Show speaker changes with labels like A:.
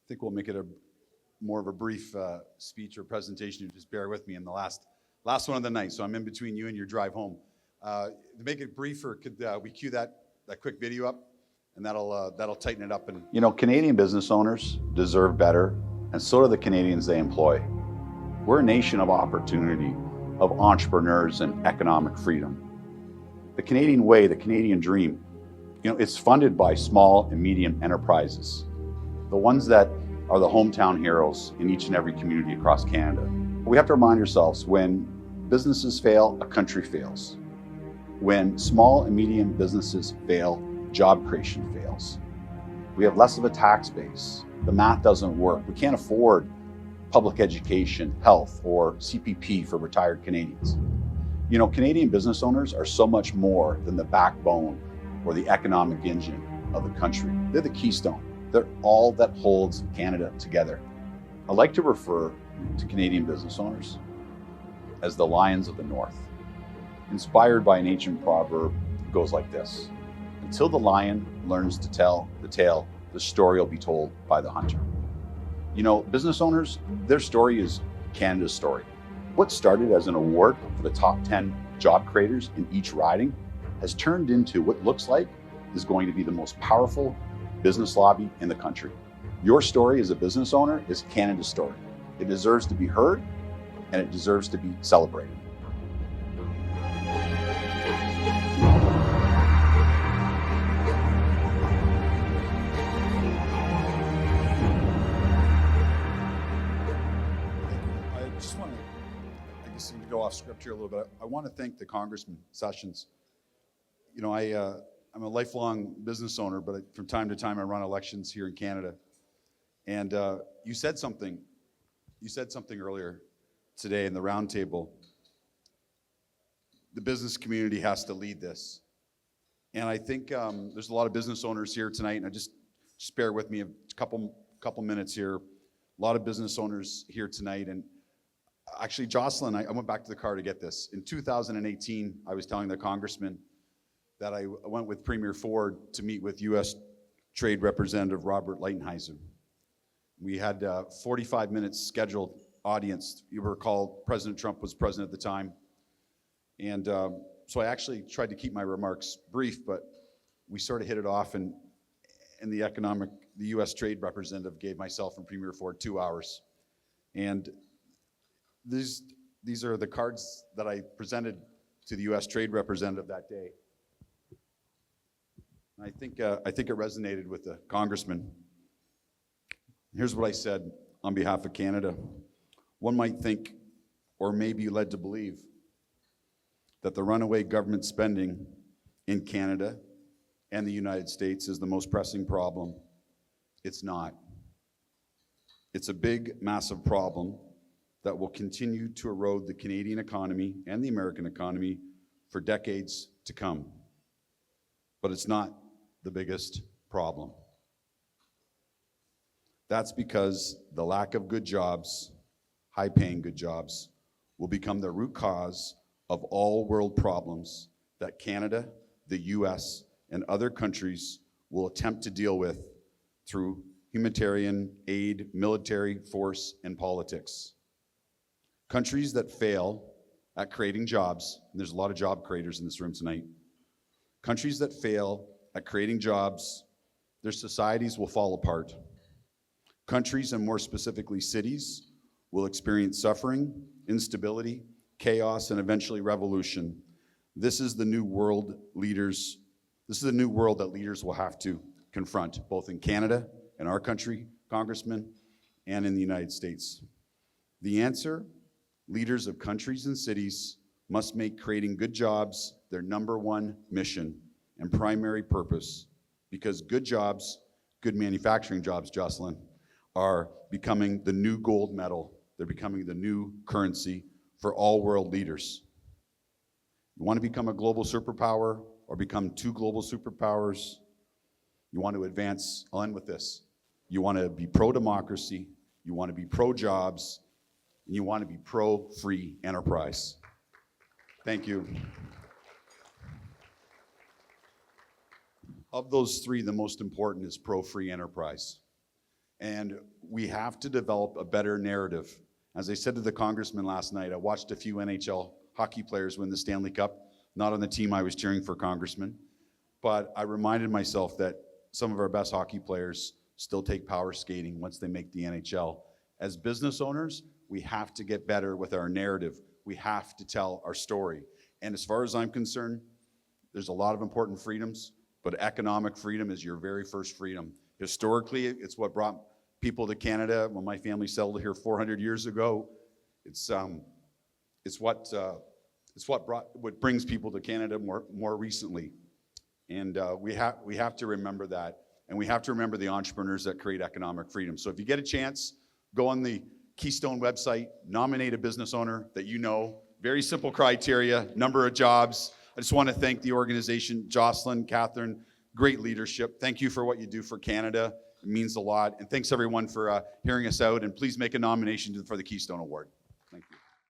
A: think we'll make it a more of a brief speech or presentation. Just bear with me in the last one of the night. So I'm in between you and your drive home. To make it briefer, could we cue that quick video up, and that'll tighten it up. And you know, Canadian business owners deserve better, and so do the Canadians they employ. We're a nation of opportunity, of entrepreneurs and economic freedom. The Canadian way, the Canadian dream, you know, it's funded by small and medium enterprises, the ones that are the hometown heroes in each and every community across Canada. We have to remind ourselves, when businesses fail, a country fails. When small and medium businesses fail, job creation fails. We have less of a tax base. The math doesn't work. We can't afford public education, health, or CPP for retired Canadians. You know, Canadian business owners are so much more than the backbone or the economic engine of the country. They're the keystone. They're all that holds Canada together. I like to refer to Canadian business owners as the lions of the North. Inspired by an ancient proverb, it goes like this: until the lion learns to tell the tale, the story will be told by the hunter. You know, business owners, their story is Canada's story. What started as an award for the top 10 job creators in each riding has turned into what looks like is going to be the most powerful business lobby in the country. Your story as a business owner is Canada's story. It deserves to be heard, and it deserves to be celebrated. Go off script here a little bit. I want to thank the Congressman Sessions. You know, I'm a lifelong business owner, but from time to time I run elections here in Canada. And you said something earlier today in the roundtable. The business community has to lead this. And I think there's a lot of business owners here tonight, and just bear with me a couple minutes here. A lot of business owners here tonight, and actually, Jocelyn, I went back to the car to get this. In 2018, I was telling the congressman that I went with Premier Ford to meet with U.S. Trade Representative Robert Lighthizer. We had a 45 minutes scheduled audience. You recall President Trump was president at the time. And so I actually tried to keep my remarks brief, but we sort of hit it off, and the U.S. Trade Representative gave myself and Premier Ford 2 hours. And these are the cards that I presented to the U.S. Trade Representative that day. And I think it resonated with the congressman. Here's what I said on behalf of Canada. One might think, or may be led to believe, that the runaway government spending in Canada and the United States is the most pressing problem. It's not. It's a big, massive problem that will continue to erode the Canadian economy and the American economy for decades to come. But it's not the biggest problem. That's because the lack of good jobs, high-paying good jobs, will become the root cause of all world problems that Canada, the US, and other countries will attempt to deal with through humanitarian aid, military force, and politics. Countries that fail at creating jobs, and there's a lot of job creators in this room tonight, countries that fail at creating jobs, their societies will fall apart. Countries, and more specifically cities, will experience suffering, instability, chaos, and eventually revolution. This is the new world that leaders will have to confront, both in Canada, in our country, Congressman, and in the United States. The answer: leaders of countries and cities must make creating good jobs their #1 mission and primary purpose, because good jobs, good manufacturing jobs, Jocelyn, are becoming the new gold medal. They're becoming the new currency for all world leaders. You want to become a global superpower or become 2 global superpowers? You want to advance, I'll end with this. You want to be pro-democracy, you want to be pro-jobs, and you want to be pro-free enterprise. Thank you. Of those 3, the most important is pro-free enterprise. And we have to develop a better narrative. As I said to the congressman last night, I watched a few NHL hockey players win the Stanley Cup, not on the team I was cheering for, Congressman, but I reminded myself that some of our best hockey players still take power skating once they make the NHL. As business owners, we have to get better with our narrative. We have to tell our story. And as far as I'm concerned, there's a lot of important freedoms, but economic freedom is your very first freedom. Historically, it's what brought people to Canada. When my family settled here 400 years ago, it's what brings people to Canada more recently. And we have to remember that, and we have to remember the entrepreneurs that create economic freedom. So if you get a chance, go on the Keystone website, nominate a business owner that you know. Very simple criteria, number of jobs. I just want to thank the organization, Jocelyn, Catherine, great leadership. Thank you for what you do for Canada. It means a lot. And thanks everyone for hearing us out. And please make a nomination for the Keystone Award.